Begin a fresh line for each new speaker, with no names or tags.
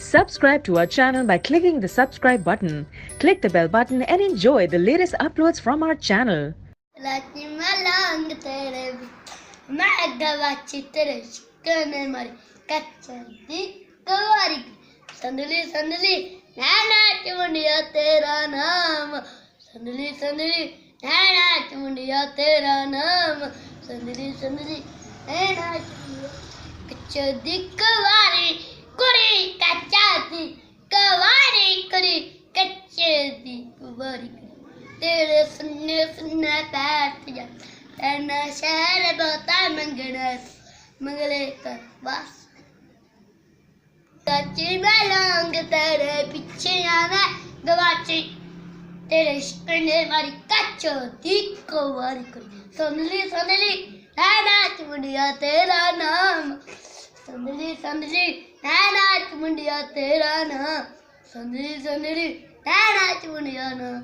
Subscribe to our channel by clicking the subscribe button. Click the bell button and enjoy the latest uploads from our channel.
लाची मैं लांग तेरे भी मैं गवाची तेरे शिकने मारी कच्चा दी कवारी संदली संदली नैना चुंडिया तेरा नाम संदली संदली नैना चुंडिया तेरा नाम संदली संदली नैना चुंडिया कच्चा दी कवारी कुड़ी कच्चा दी कवारी कुड़ी कच्चे दी कवारी तेरे सुनने सुनने बैठ जा तेरा शहर बहुता मंगना मंगले कर बस लाची मैं लांग तेरे पीछे आना गवाची तेरे शिकने मारी कच्चो दिक्को वारी करी संदली नैना चुंडिया तेरा नाम संदली नैना चुंडिया तेरा नाम संदली नैना चुंडिया नाम